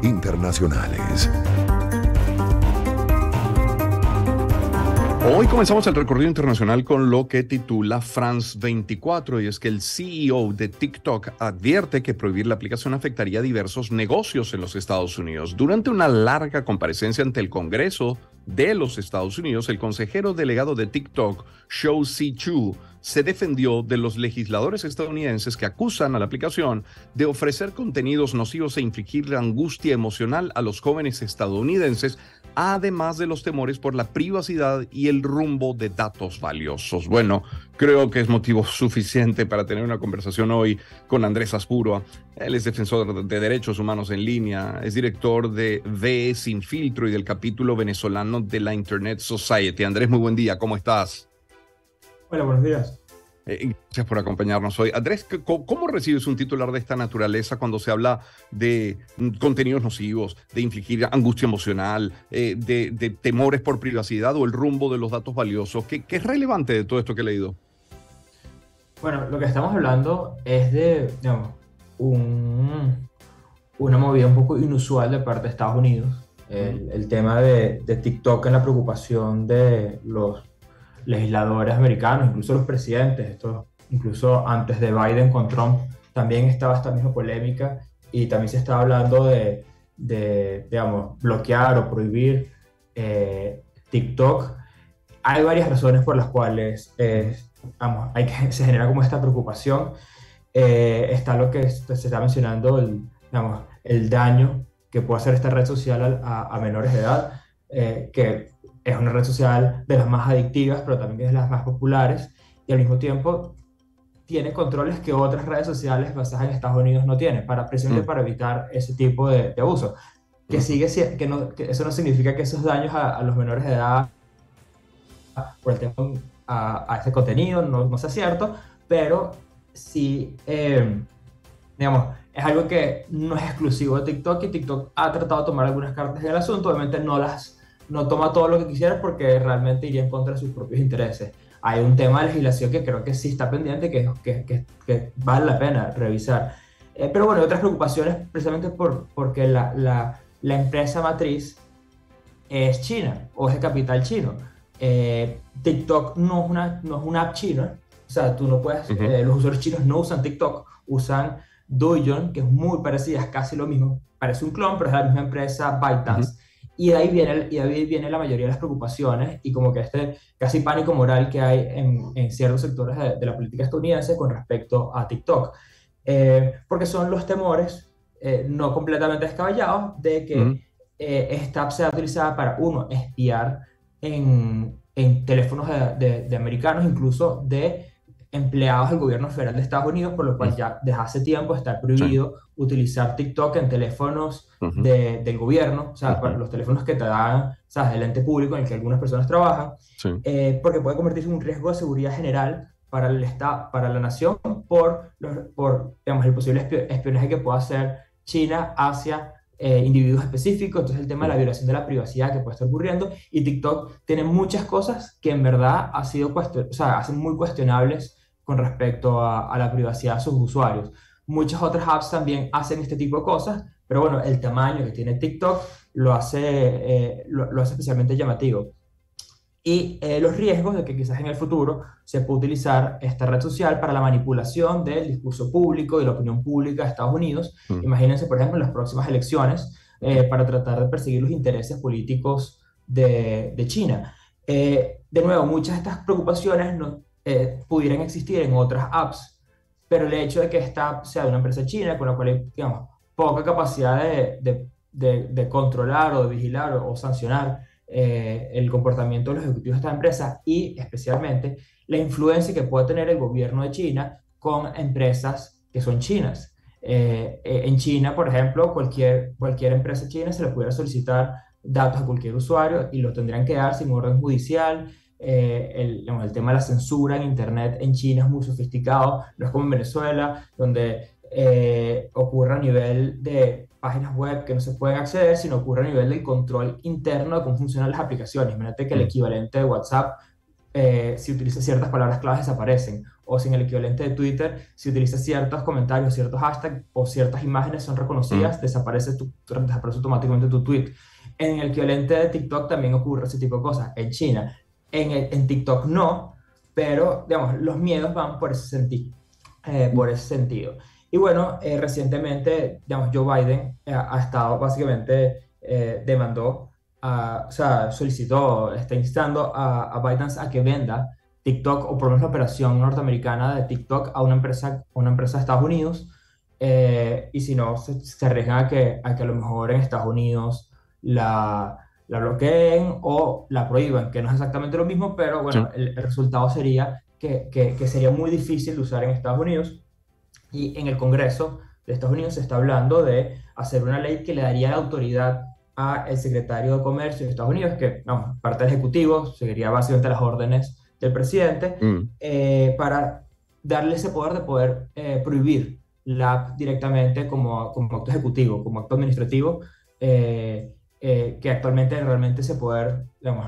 internacionales. Hoy comenzamos el recorrido internacional con lo que titula France 24, y es que el CEO de TikTok advierte que prohibir la aplicación afectaría diversos negocios en los Estados Unidos. Durante una larga comparecencia ante el Congreso de los Estados Unidos, el consejero delegado de TikTok, Shou-Zi Chew, se defendió de los legisladores estadounidenses que acusan a la aplicación de ofrecer contenidos nocivos e infligir angustia emocional a los jóvenes estadounidenses, además de los temores por la privacidad y el rumbo de datos valiosos. Bueno, creo que es motivo suficiente para tener una conversación hoy con Andrés Aspurua. Él es defensor de derechos humanos en línea, es director de VE Sin Filtro y del capítulo venezolano de la Internet Society. Andrés, muy buen día, ¿cómo estás? Hola, buenos días. Gracias por acompañarnos hoy. Andrés, ¿cómo recibes un titular de esta naturaleza cuando se habla de contenidos nocivos, de infligir angustia emocional, de temores por privacidad o el rumbo de los datos valiosos? ¿Qué es relevante de todo esto que he leído? Bueno, lo que estamos hablando es de, digamos, una movida un poco inusual de parte de Estados Unidos. El tema de TikTok en la preocupación de los legisladores americanos, incluso los presidentes, esto incluso antes de Biden con Trump, también estaba esta misma polémica y también se estaba hablando de digamos, bloquear o prohibir TikTok. Hay varias razones por las cuales vamos, se genera como esta preocupación. Está lo que se está mencionando, digamos, el daño que puede hacer esta red social a menores de edad, que es una red social de las más adictivas, pero también es de las más populares, y al mismo tiempo tiene controles que otras redes sociales basadas en Estados Unidos no tienen, precisamente para evitar ese tipo de abuso. Que eso no significa que esos daños a los menores de edad por el tema a ese contenido no sea cierto, pero sí, digamos, es algo que no es exclusivo de TikTok, y TikTok ha tratado de tomar algunas cartas en el asunto. Obviamente no toma todo lo que quisiera porque realmente iría en contra de sus propios intereses. Hay un tema de legislación que creo que sí está pendiente, que vale la pena revisar. Pero bueno, hay otras preocupaciones precisamente porque la empresa matriz es China, o es de capital chino. TikTok no es una app china, o sea, tú no puedes, los usuarios chinos no usan TikTok, usan Douyin, que es muy parecida, es casi lo mismo, parece un clon, pero es la misma empresa ByteDance. Y de ahí viene la mayoría de las preocupaciones y como que este casi pánico moral que hay en ciertos sectores de la política estadounidense con respecto a TikTok. Porque son los temores no completamente descabellados de que esta app sea utilizada para, uno, espiar en teléfonos de americanos, incluso de empleados del gobierno federal de Estados Unidos, por lo cual ya desde hace tiempo está prohibido utilizar TikTok en teléfonos del gobierno, o sea, para los teléfonos que te dan, ¿sabes?, el ente público en el que algunas personas trabajan, porque puede convertirse en un riesgo de seguridad general para el Estado, para la nación, por digamos, el posible espionaje que pueda hacer China hacia individuos específicos. Entonces el tema de la violación de la privacidad que puede estar ocurriendo, y TikTok tiene muchas cosas que en verdad hacen muy cuestionables con respecto a la privacidad de sus usuarios. Muchas otras apps también hacen este tipo de cosas, pero bueno, el tamaño que tiene TikTok lo hace especialmente llamativo. Y los riesgos de que quizás en el futuro se pueda utilizar esta red social para la manipulación del discurso público y la opinión pública de Estados Unidos. Imagínense, por ejemplo, en las próximas elecciones, para tratar de perseguir los intereses políticos de China. De nuevo, muchas de estas preocupaciones pudieran existir en otras apps, pero el hecho de que esta app sea de una empresa china con la cual hay, digamos, poca capacidad de controlar o de vigilar o sancionar el comportamiento de los ejecutivos de esta empresa, y especialmente la influencia que puede tener el gobierno de China con empresas que son chinas. En China, por ejemplo, cualquier empresa china se le pudiera solicitar datos a cualquier usuario y lo tendrían que dar sin orden judicial. El tema de la censura en Internet en China es muy sofisticado, no es como en Venezuela, donde ocurre a nivel de páginas web que no se pueden acceder, sino ocurre a nivel del control interno de cómo funcionan las aplicaciones. Imagínate que el equivalente de WhatsApp, si utiliza ciertas palabras claves, desaparecen, o si en el equivalente de Twitter, si utilizas ciertos comentarios, ciertos hashtags o ciertas imágenes son reconocidas, desaparece automáticamente tu tweet. En el equivalente de TikTok también ocurre ese tipo de cosas. En China, en TikTok no, pero digamos, los miedos van por ese sentido. Por ese sentido. Y bueno, recientemente, digamos, Joe Biden ha estado básicamente, demandó, o sea, solicitó, está instando a ByteDance a que venda TikTok, o por lo menos la operación norteamericana de TikTok a una empresa de Estados Unidos, y si no, se arriesgan a que a lo mejor en Estados Unidos la bloqueen o la prohíban, que no es exactamente lo mismo, pero Sí. bueno, el resultado sería que sería muy difícil de usar en Estados Unidos. Y en el Congreso de Estados Unidos se está hablando de hacer una ley que le daría la autoridad al secretario de Comercio de Estados Unidos, que no, parte del Ejecutivo, seguiría básicamente las órdenes del presidente, Mm. para darle ese poder de poder prohibir la app directamente como acto ejecutivo, como acto administrativo, que actualmente realmente ese poder, digamos,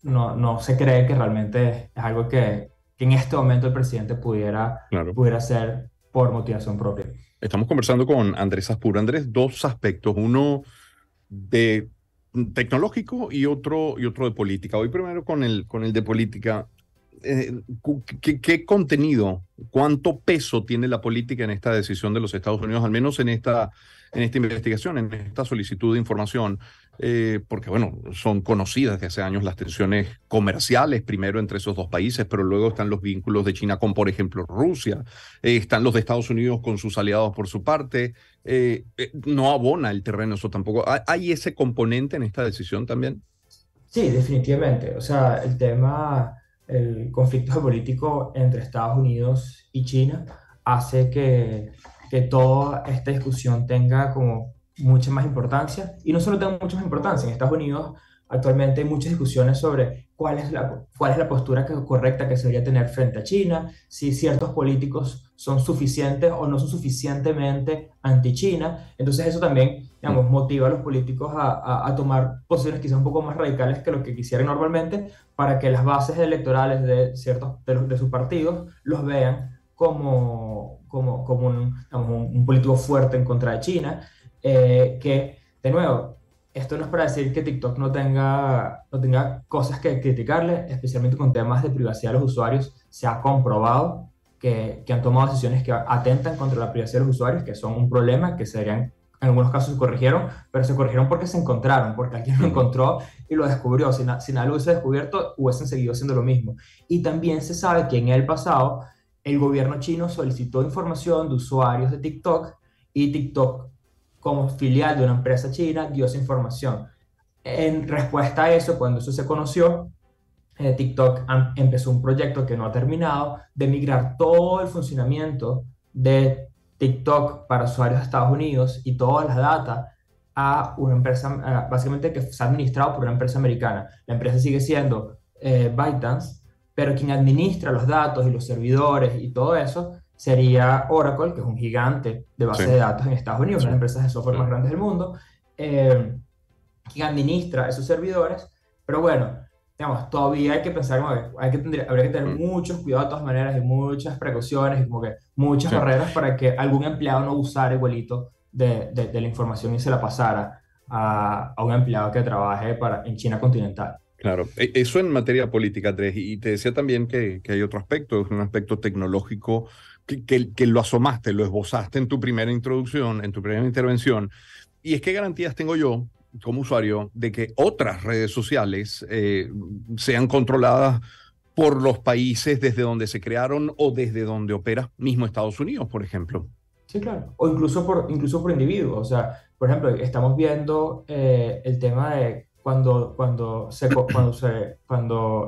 no se cree que realmente es algo que en este momento el presidente Claro. pudiera hacer por motivación propia. Estamos conversando con Andrés Aspuro. Andrés, dos aspectos, uno de tecnológico y otro de política. Voy primero con el de política. ¿Qué contenido, cuánto peso tiene la política en esta decisión de los Estados Unidos, al menos en esta investigación, en esta solicitud de información? Porque, bueno, son conocidas desde hace años las tensiones comerciales, primero entre esos dos países, pero luego están los vínculos de China con, por ejemplo, Rusia, están los de Estados Unidos con sus aliados por su parte. No abona el terreno eso tampoco. ¿Hay ese componente en esta decisión también? Sí, definitivamente. O sea, el conflicto geopolítico entre Estados Unidos y China hace que toda esta discusión tenga como mucha más importancia. Y no solo tenga mucha más importancia, en Estados Unidos actualmente hay muchas discusiones sobre cuál es la postura correcta que se debería tener frente a China, si ciertos políticos son suficientes o no son suficientemente anti-China. Entonces eso también, Mm. digamos, motiva a los políticos a tomar posiciones quizás un poco más radicales que lo que quisieran normalmente, para que las bases electorales de ciertos de sus partidos los vean como digamos, un político fuerte en contra de China, que, de nuevo, esto no es para decir que TikTok no tenga cosas que criticarle, especialmente con temas de privacidad de los usuarios. Se ha comprobado que han tomado decisiones que atentan contra la privacidad de los usuarios, que son un problema, que se deberían, en algunos casos se corrigieron, pero se corrigieron porque se encontraron, porque alguien lo Ujú. encontró y lo descubrió. Si nadie lo hubiese descubierto, hubiesen seguido haciendo lo mismo. Y también se sabe que en el pasado el gobierno chino solicitó información de usuarios de TikTok, y TikTok, como filial de una empresa china, dio esa información. En respuesta a eso, cuando eso se conoció, TikTok empezó un proyecto que no ha terminado de migrar todo el funcionamiento de TikTok para usuarios de Estados Unidos y toda la data a una empresa, básicamente, que se ha administrado por una empresa americana. La empresa sigue siendo ByteDance, pero quien administra los datos y los servidores y todo eso sería Oracle, que es un gigante de Sí, bases de datos en Estados Unidos, una de sí, las empresas de software más sí. grandes del mundo, quien administra esos servidores. Pero bueno, digamos, todavía hay que pensar, como que habría que tener Mm. muchos cuidados de todas maneras, y muchas precauciones, y como que muchas Sí. barreras para que algún empleado no usara igualito de la información y se la pasara a un empleado que trabaje en China continental. Claro, eso en materia política, Andrés, y te decía también que hay otro aspecto, un aspecto tecnológico que lo asomaste, lo esbozaste en tu primera introducción, en tu primera intervención, y es qué garantías tengo yo como usuario de que otras redes sociales sean controladas por los países desde donde se crearon o desde donde opera mismo Estados Unidos, por ejemplo. Sí, claro. O incluso por individuos. O sea, por ejemplo, estamos viendo el tema de cuando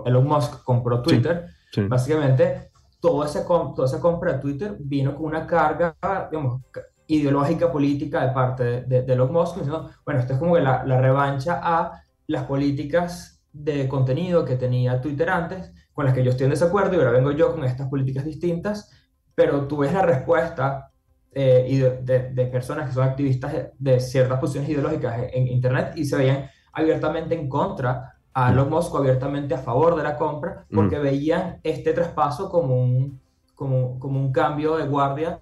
Elon Musk compró Sí, Twitter. sí. Básicamente, toda esa compra de Twitter vino con una carga, digamos, ideológica, política de parte de Elon Musk, diciendo, bueno, esto es como que la revancha a las políticas de contenido que tenía Twitter antes, con las que yo estoy en desacuerdo, y ahora vengo yo con estas políticas distintas. Pero tú ves la respuesta, de personas que son activistas de ciertas posiciones ideológicas en Internet, y se veían abiertamente en contra a Mm, Elon Musk, abiertamente a favor de la compra, mm, porque veían este traspaso como un cambio de guardia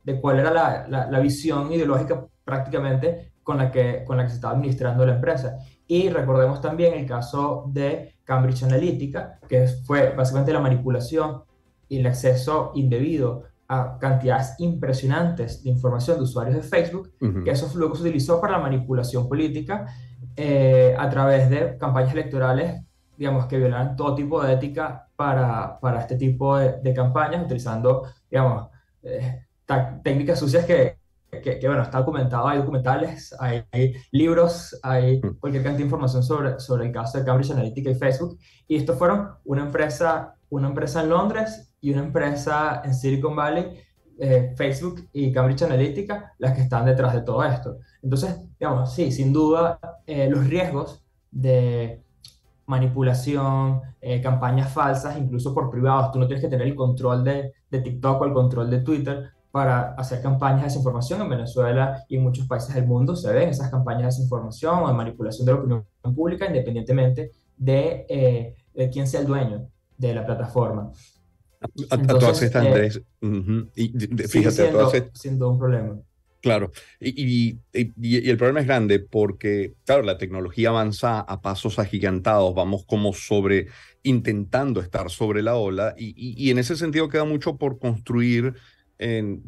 de cuál era la visión ideológica prácticamente con la que se estaba administrando la empresa. Y recordemos también el caso de Cambridge Analytica, que fue básicamente la manipulación y el acceso indebido a cantidades impresionantes de información de usuarios de Facebook, que eso luego se utilizó para la manipulación política a través de campañas electorales, digamos, que violan todo tipo de ética para este tipo de campañas, utilizando, digamos, técnicas sucias bueno, está documentado, hay documentales, hay libros, hay cualquier cantidad de información sobre el caso de Cambridge Analytica y Facebook. Y estos fueron una empresa en Londres y una empresa en Silicon Valley, Facebook y Cambridge Analytica, las que están detrás de todo esto. Entonces, digamos, sí, sin duda, los riesgos de manipulación, campañas falsas, incluso por privados. Tú no tienes que tener el control de TikTok o el control de Twitter para hacer campañas de desinformación. En Venezuela y en muchos países del mundo se ven esas campañas de desinformación o de manipulación de la opinión pública, independientemente de quién sea el dueño de la plataforma. A todas Entonces, estas, Andrés, sigue fíjate, a todas estas. siendo un problema. Claro, y el problema es grande porque, claro, la tecnología avanza a pasos agigantados, vamos como intentando estar sobre la ola, y en ese sentido queda mucho por construir en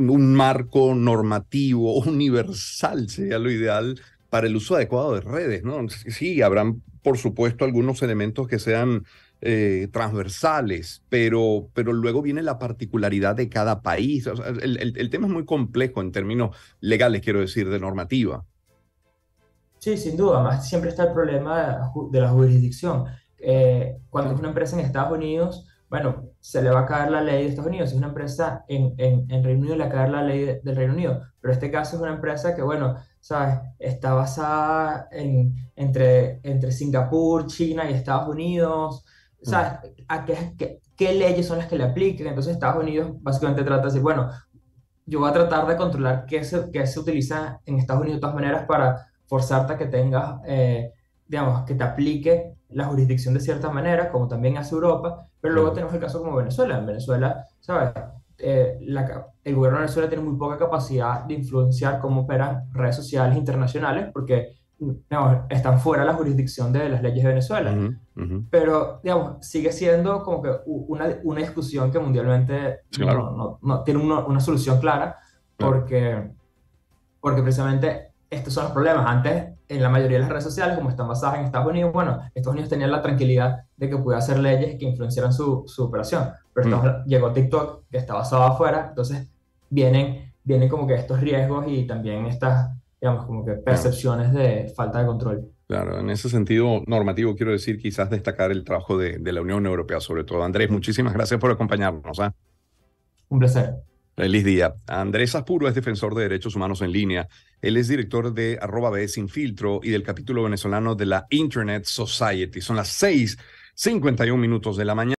un marco normativo universal, sería lo ideal para el uso adecuado de redes, ¿no? Sí, habrán, por supuesto, algunos elementos que sean transversales, pero luego viene la particularidad de cada país. O sea, el tema es muy complejo en términos legales, quiero decir, de normativa. Sí, sin duda, más siempre está el problema de la jurisdicción. Cuando es una empresa en Estados Unidos, bueno, se le va a caer la ley de Estados Unidos. Si es una empresa en Reino Unido, le va a caer la ley del Reino Unido. Pero en este caso es una empresa que, bueno, ¿sabes? Está basada entre Singapur, China y Estados Unidos. ¿Sabes? ¿Qué leyes son las que le aplican? Entonces Estados Unidos básicamente trata de decir, bueno, yo voy a tratar de controlar qué se utiliza en Estados Unidos de todas maneras para forzarte a que tengas, digamos, que te aplique la jurisdicción de cierta manera, como también hace Europa, pero luego tenemos el caso como Venezuela. En Venezuela, ¿sabes? El gobierno de Venezuela tiene muy poca capacidad de influenciar cómo operan redes sociales internacionales porque, digamos, están fuera de la jurisdicción de las leyes de Venezuela. Pero, digamos, sigue siendo como que una discusión que mundialmente Sí, claro. no tiene una solución clara, Claro. porque precisamente estos son los problemas. Antes, en la mayoría de las redes sociales, como están basadas en Estados Unidos, bueno, Estados Unidos tenían la tranquilidad de que podía hacer leyes que influenciaran su operación. Pero llegó TikTok, que está basado afuera, entonces vienen como que estos riesgos y también estas, digamos, como que Claro. percepciones de falta de control. Claro, en ese sentido normativo quiero decir quizás destacar el trabajo de la Unión Europea sobre todo. Andrés, muchísimas gracias por acompañarnos. ¿Ah? Un placer. Feliz día. Andrés Aspuro es defensor de derechos humanos en línea. Él es director de @BE Sin Filtro y del capítulo venezolano de la Internet Society. Son las 6:51 de la mañana.